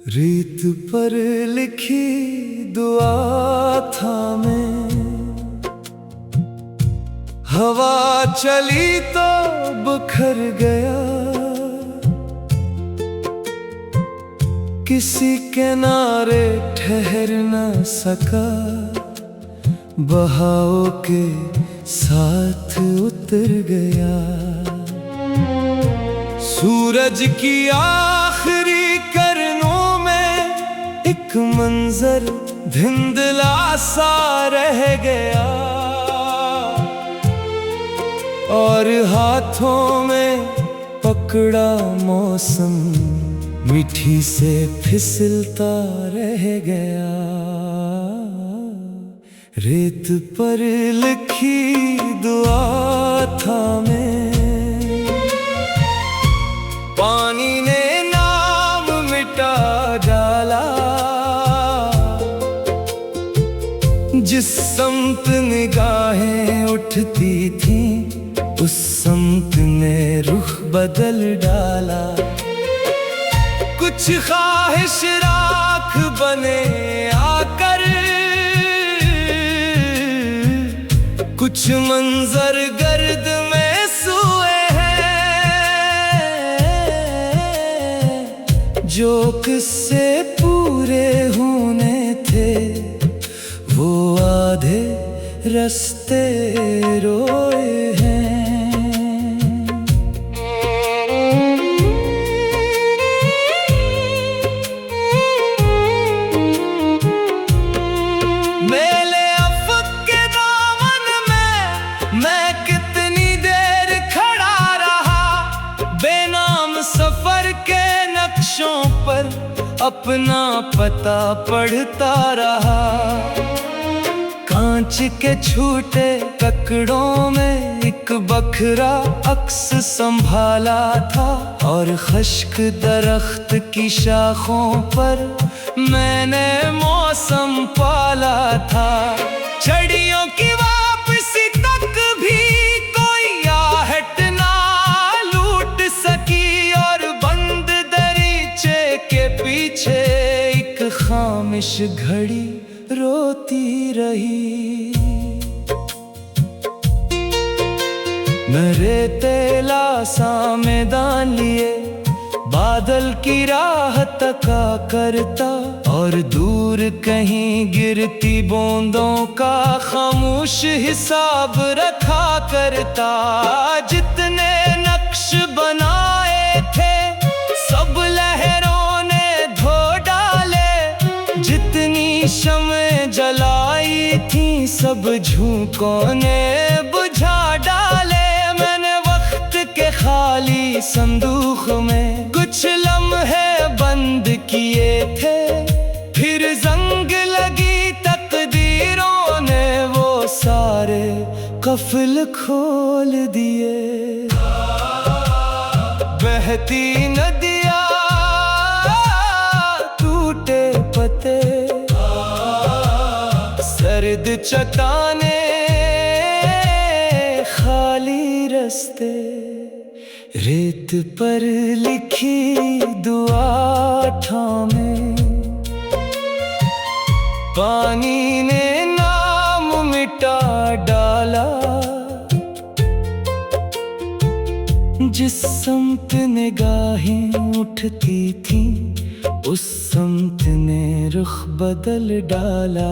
रीत पर लिखी दुआ था मैं, हवा चली तो बिखर गया। किसी किनारे ठहर न सका, बहाव के साथ उतर गया। सूरज की आखिरी किरणों में एक मंजर धुंधला सा रह गया, और हाथों में पकड़ा मौसम मिट्टी से फिसलता रह गया। रेत पर लिखी दुआ था मैं, पानी ने नाम मिटा डाला। जिस समत निगाहें उठती थीं, उस समत ने रुख बदल डाला। कुछ ख्वाहिश राख बने आकर, कुछ मंजर गर्द में सोए हैं। जो किस्से पूरे होने थे, वो आधे रास्ते रोए हैं। मेले अफ़क़ के दामन में मैं कितनी देर खड़ा रहा, बेनाम सफर के नक्शों पर अपना पता पढ़ता रहा। कांच के छूटे ककड़ों में एक बखरा अक्स संभाला था, और खश्क दरख्त की शाखों पर मैंने मौसम पाला था। छड़ियों की वापसी तक भी कोई आहट ना लूट सकी, और बंद दरीचे के पीछे एक खामोश घड़ी रोती रही। मैं रेतीला सा मैदान लिए बादल की राह तका करता, और दूर कहीं गिरती बूंदों का खामोश हिसाब रखा करता। जितने नक्श बनाए थे सब लहरों ने धो डाले, जितनी शमें जलाई थी सब झोंकों ने बुझा डाले। मैंने वक्त के खाली संदूक में कुछ लम्हे बंद किए थे, फिर जंग लगी तकदीरों ने वो सारे कफल खोल दिए। बहती नदियाँ, टूटे पत्ते, सर्द चट्टाने, खाली रास्ते। रेत पर लिखी दुआ थामे, पानी ने नाम मिटा डाला। जिस समत निगाहें उठती थीं, उस समत ने रुख बदल डाला।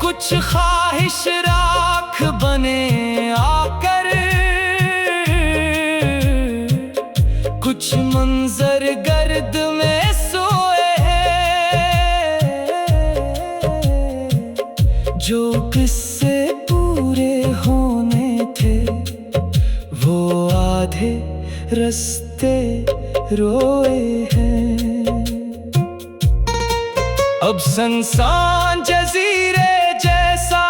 कुछ ख्वाहिश राख बने आकर, कुछ मंजर गर्द में सोए हैं। जो किस्से पूरे होने थे, वो आधे रास्ते रोए हैं। अब संसान जजीरे जैसा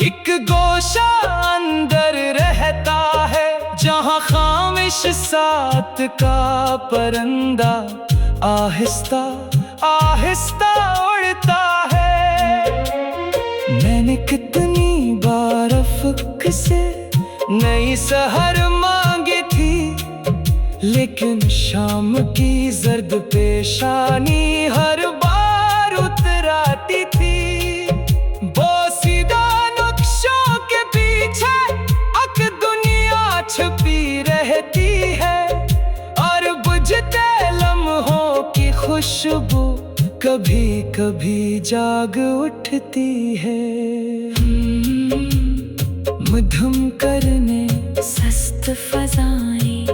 एक गोशा अंदर रहता है, जहाँ खामिश सात का परिंदा आहिस्ता आहिस्ता उड़ता है। मैंने कितनी बार अफ़क़ से नई सहर मांगी थी, लेकिन शाम की जर्द पेशानी हर बार उतराती थी। बोसीदा नक्शों के पीछे अक दुनिया छुपी रहती है, और बुझते लम्हों की खुशबू कभी कभी जाग उठती है। मधुम करने सस्त फजाएं,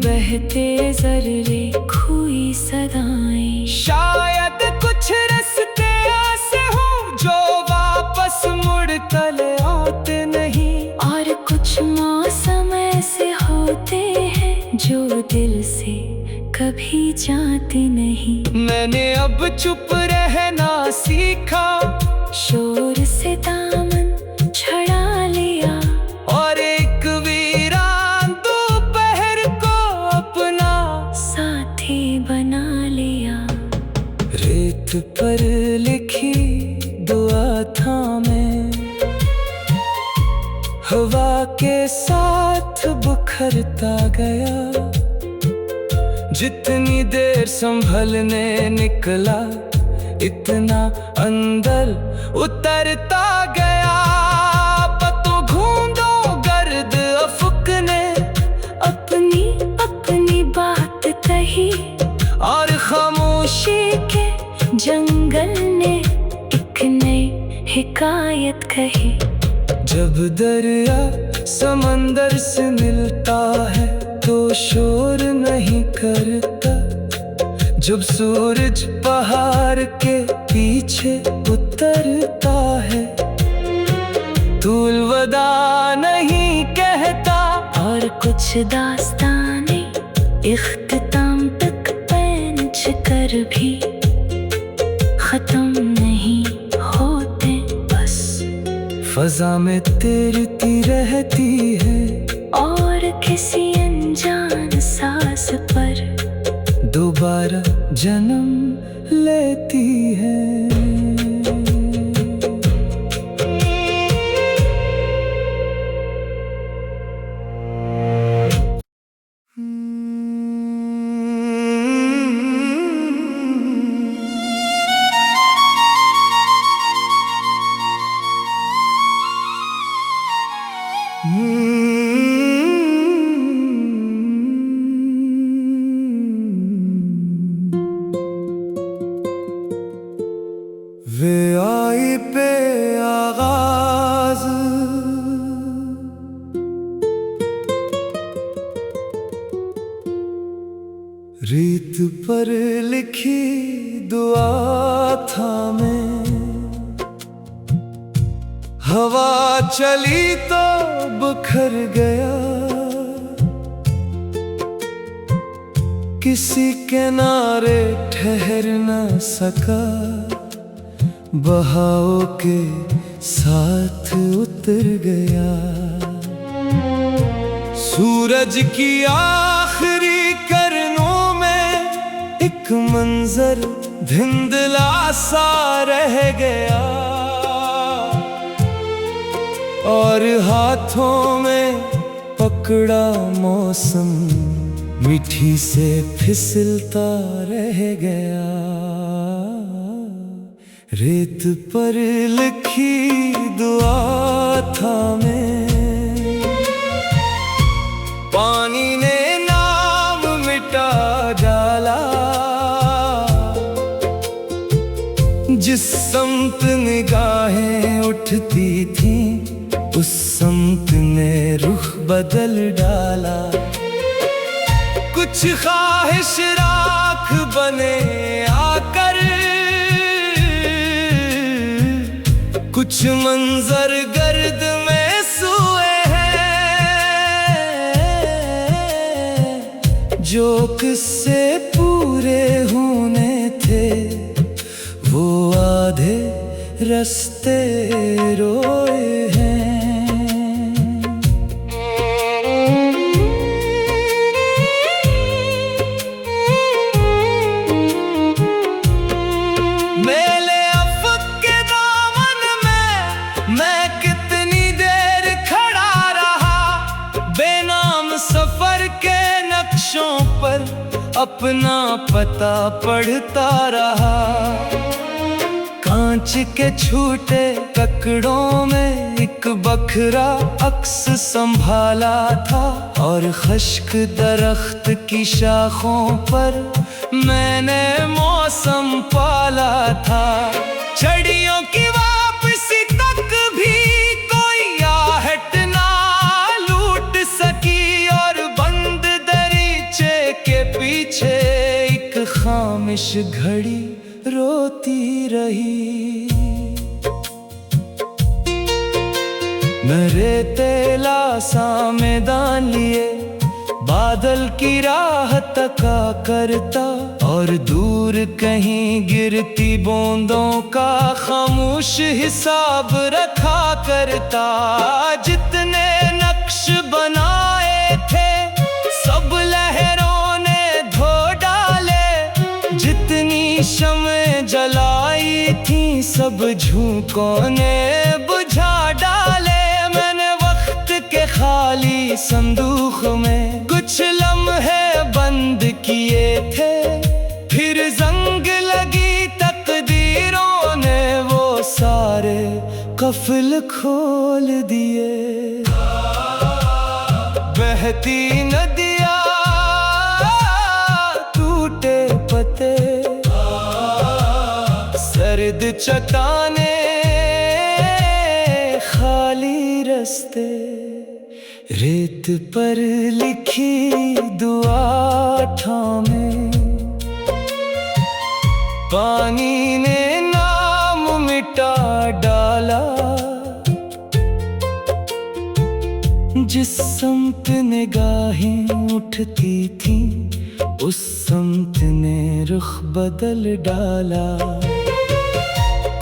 बहते जर्रे खोई सदाएं। शायद कुछ रास्ते ऐसे हों जो वापस मुड़ कर आते नहीं, और कुछ मौसम ऐसे होते हैं जो दिल से कभी जाते नहीं। मैंने अब चुप रहना सीखा, शोर से दामन छड़ा लिया, और एक वीरान दोपहर को अपना साथी बना लिया। रेत पर लिखी दुआ था मैं, हवा के साथ बुखरता गया। जितनी देर संभलने निकला, इतना अंदर उतरता गया। पतो घूंदो गर्द अफक ने अपनी अपनी बात कही, और खामोशी के जंगल ने एक नई हिकायत कही। जब दरिया समंदर से मिलता है तो शोर नहीं करता, जब सूरज पहाड़ के पीछे उतरता है तो अलविदा नहीं कहता। और कुछ दास्तानें इख्तिताम तक पहुंच कर भी खत्म नहीं होते, बस फजा में तैरती रहती है, और किसी अनजान सांस पर दोबारा जन्म लेती है। वे आई पे आगाज, रीत पर लिखी दुआ था मैं। हवा चली तो बिखर गया, किसी किनारे ठहर न सका, बहाव के साथ उतर गया। सूरज की आखिरी किरणों में एक मंजर धुंधला सा रह गया, और हाथों में पकड़ा मौसम मिट्टी से फिसलता रह गया। रेत पर लिखी दुआ था मैं, पानी ने नाम मिटा डाला। जिस समत निगाहें उठती थीं, उस समत ने रुख बदल डाला। कुछ ख्वाहिश राख बने आकर, कुछ मंजर गर्द में सोए हैं। जो किस्से पूरे होने थे, वो आधे रास्ते रोए हैं। मेले अफक के दामन में मैं कितनी देर खड़ा रहा, बेनाम सफर के नक्शों पर अपना पता पढ़ता रहा। कांच के छूटे ककड़ों में एक बखरा अक्स संभाला था, और खश्क दरख्त की शाखों पर मैंने मौसम पाला था। चिड़ियों की वापसी तक भी कोई आहट ना लूट सकी, और बंद दरीचे के पीछे एक खामोश घड़ी रोती रही। मैं रेतीला सा मैदान लिए बादल की राह तका करता, और दूर कहीं गिरती बूंदों का खामोश हिसाब रखा करता। जितने नक्श बनाए थे सब लहरों ने धो डाले, जितनी शमें जलाई थी सब झोंकों ने बुझा डाले। मैंने वक्त के खाली संदूक में कुछ लम्हे बंद किए थे, फिर जंग लगी तकदीरों ने वो सारे कफल खोल दिए। बहती नदियाँ, टूटे पत्ते, सर्द चट्टाने, खाली रास्ते, रेत पर लिखी दुआ थामे। पानी ने नाम मिटा डाला, जिस समत निगाहें उठती थी उस समत ने रुख बदल डाला।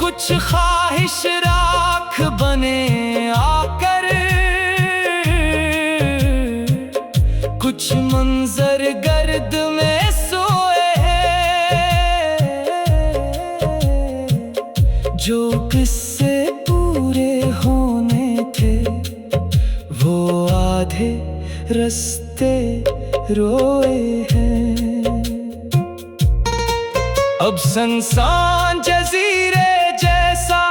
कुछ ख्वाहिश राख बने आकर, कुछ मंजर गर्द में सोए हैं, जो किस्से पूरे होने थे वो आधे रास्ते रोए हैं। अब संसान जजीरे जैसा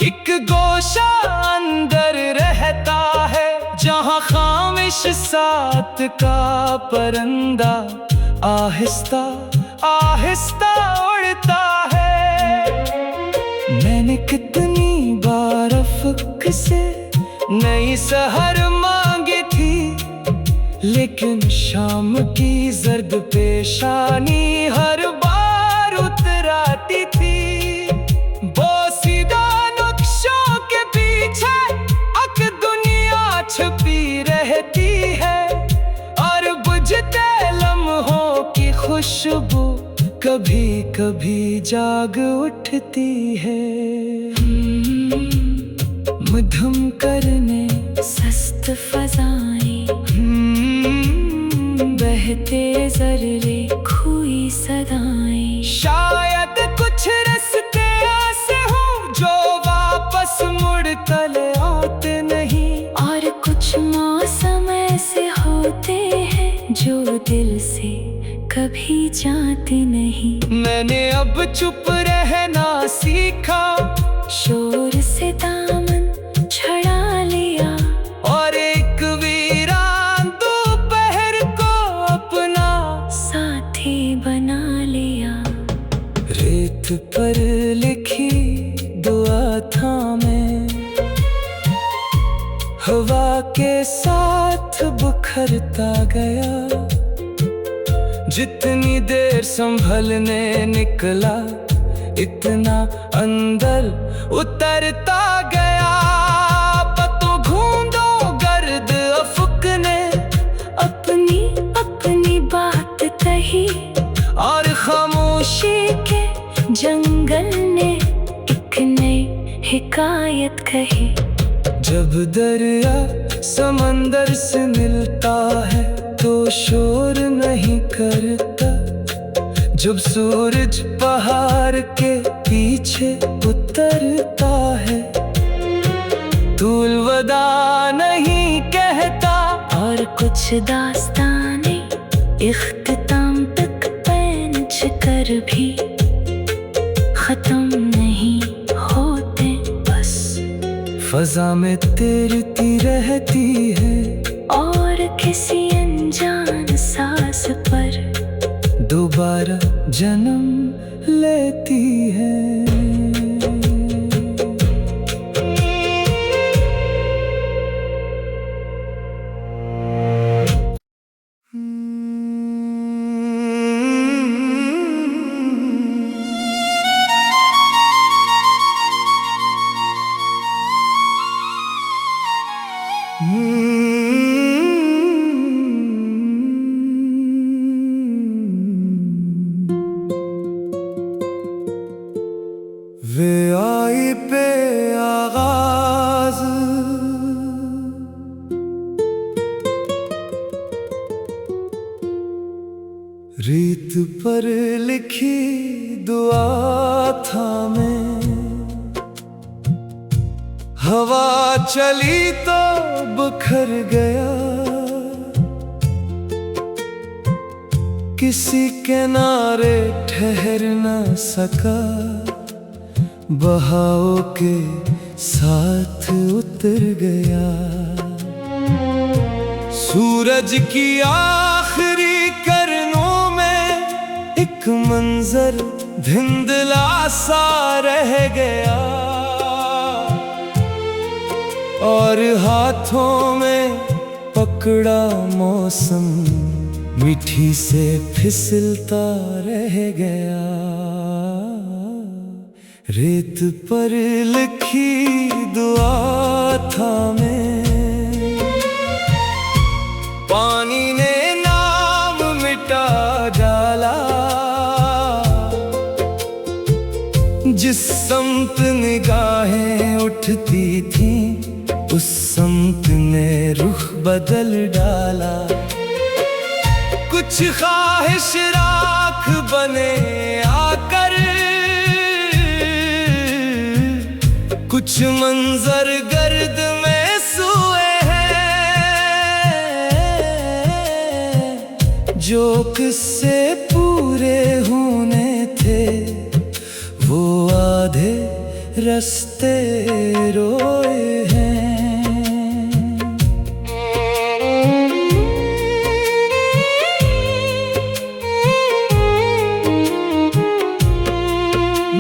एक गोशा अंदर रहता है, जहाँ खामिश साथ का परिंदा आहिस्ता आहिस्ता उड़ता है। मैंने कितनी बार अफ़क़ से नई सहर मांगी थी, लेकिन शाम की जर्द पेशानी हर बार उतराती थी। बोसीदा नक्शों के पीछे अक दुनिया छुपी रहती है, और बुझते लम्हों की खुशबू कभी कभी जाग उठती है। मधुम करने सस्त फजाएं, बहते जर्रे खोई सदाएं। शायद कुछ रास्ते ऐसे हों जो वापस मुड़ कर आते नहीं, और कुछ मौसम ऐसे होते हैं जो दिल से कभी जाते नहीं। मैंने अब चुप रहना सीखा, शोर से दामन छड़ा लिया, और एक वीरान दोपहर को अपना साथी बना लिया। रेत पर लिखी दुआ थामे, हवा के साथ बिखरता गया। जितनी देर संभलने निकला इतना अंदर उतरता गया। पतों घूंदो गर्द अफक ने अपनी अपनी बात कही, और खामोशी के जंगल ने एक नई हिकायत कही। जब दरिया समंदर से मिलता है तो शोर नहीं करता, जब सूरज पहाड़ के पीछे उतरता है तो अलविदा नहीं कहता। और कुछ दास्तां इख्तिताम तक पहुंच कर भी खत्म नहीं होते बस। फजा में तैरती रहती है और किसी अनजान सांस पर दोबारा जन्म लेती है। वे आई पे आगाज रीत पर लिखी दुआ था मैं, हवा चली तो बिखर गया, किसी किनारे ठहर न सका, बहाव के साथ उतर गया। सूरज की आखिरी किरणों में एक मंजर धुंधला सा रह गया, और हाथों में पकड़ा मौसम मिट्टी से फिसलता रह गया। रेत पर लिखी दुआ था मैं, पानी ने नाम मिटा डाला, जिस समत निगाहें उठती थी उस समत ने रुख बदल डाला। कुछ ख्वाहिश राख बने आकर, कुछ मंजर गर्द में सोए हैं, जो किस्से पूरे होने थे वो आधे रास्ते रोए हैं।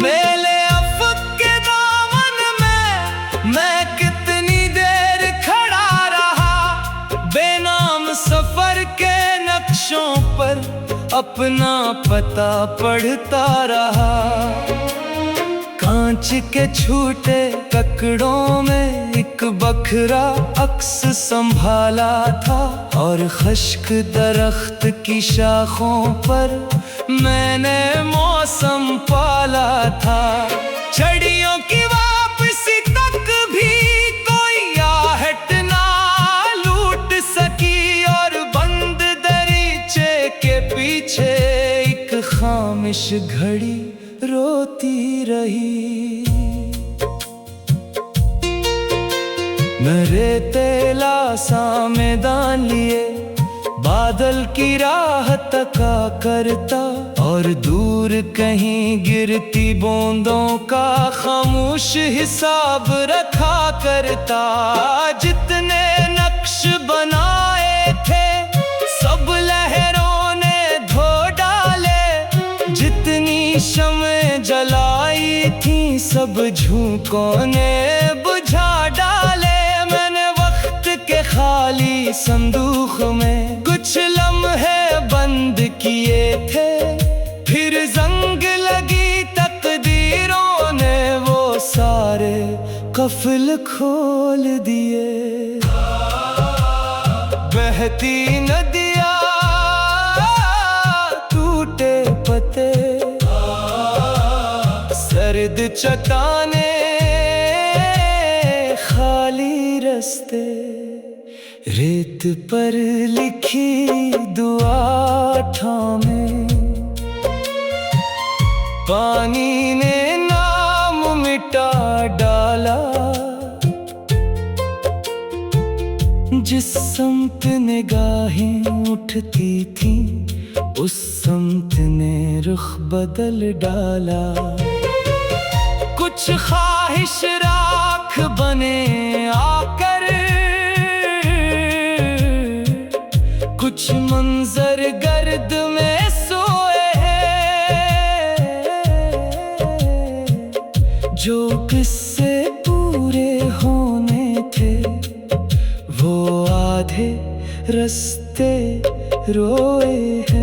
मेले अफक के दामन में मैं कितनी देर खड़ा रहा, बेनाम सफर के नक्शों पर अपना पता पढ़ता रहा। कांच के छूटे टुकड़ों में एक बखरा अक्स संभाला था, और खश्क दरख्त की शाखों पर मैंने मौसम पाला था। छड़ियों की वापसी तक भी कोई आहट ना लूट सकी, और बंद दरीचे के पीछे एक खामोश घड़ी रोती रही। मैं रेतीला सा मैदान लिए बादल की राह तका करता, और दूर कहीं गिरती बूंदों का खामोश हिसाब रखा करता। जितने नक्श बनाए थे सब लहरों ने धो डाले, जितनी शमें जलाई थी सब झोंकों ने बुझा डाले। मैंने वक्त के खाली संदूक में कुछ लम्हे बंद किए थे, फिर जंग लगी तकदीरों ने वो सारे कफल खोल दिए। बहती नदियाँ, टूटे पत्ते, सर्द चट्टाने, खाली रास्ते, रेत पर लिखी दुआ थामे, पानी ने नाम मिटा डाला। जिस समत निगाहें उठती थीं उस समत ने रुख बदल डाला। कुछ ख्वाहिश राख बने आकर, कुछ मंजर गर्द में सोए हैं। जो किस्से पूरे होने थे वो आधे रास्ते रोए हैं।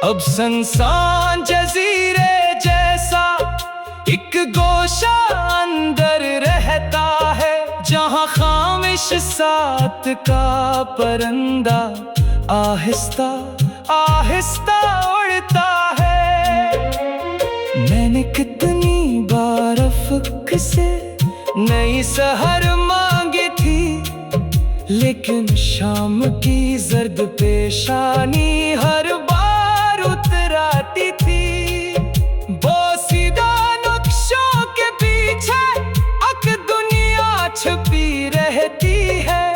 अब संसान जजीरे जैसा एक गोशा अंदर रहता है, जहाँ खामिश साथ का परिंदा आहिस्ता आहिस्ता उड़ता है। मैंने कितनी बार अफ़क़ से नई सहर मांगी थी, लेकिन शाम की जर्द पेशानी हर बार उतराती थी। बोसीदा नक्शों के पीछे अक दुनिया छुपी रहती है,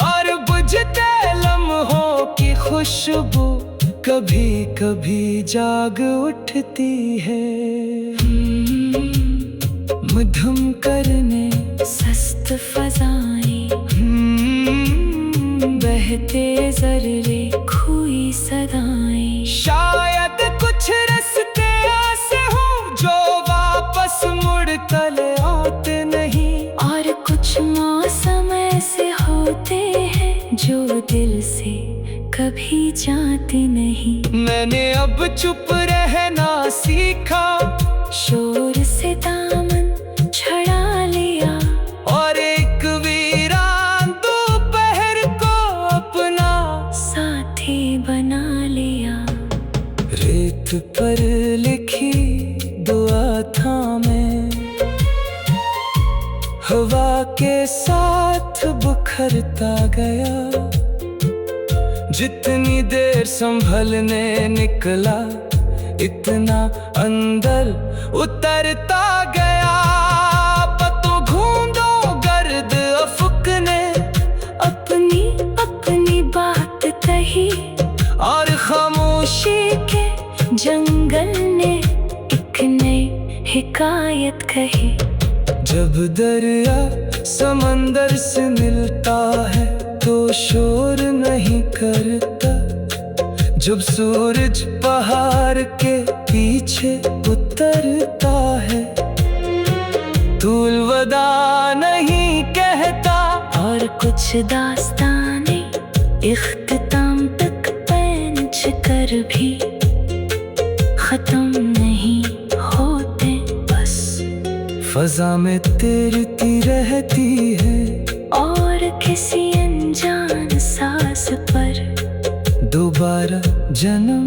और बुझते लम्हों की खुशबू कभी कभी जाग उठती है। मधुम करने सस्त फजाएं, बहते जर्रे खोई सदाएं। शायद कुछ रास्ते ऐसे हों जो वापस मुड़ कर आते नहीं, और कुछ मौसम ऐसे होते हैं जो दिल से कभी जाते नहीं। मैंने अब चुप रहना सीखा, शोर से दामन छड़ा लिया, और एक वीरान दोपहर को अपना साथी बना लिया। रेत पर लिखी दुआ था मैं, हवा के साथ बिखरता गया। जितनी देर संभलने निकला, इतना अंदर उतरता गया। पतों घूंदो गर्द अफ़क़ ने अपनी अपनी बात कही, और खामोशी के जंगल ने एक नई हिकायत कही। जब दरिया समंदर से मिलता है तो शोर नहीं करता, जब सूरज पहाड़ के पीछे उतरता है तो अलविदा नहीं कहता। और कुछ दास्ताने इख्तिताम तक पहुंच कर भी खत्म नहीं होते, बस फजा में तैरती रहती है। और किसी अनजान सांस पर दोबारा जन्म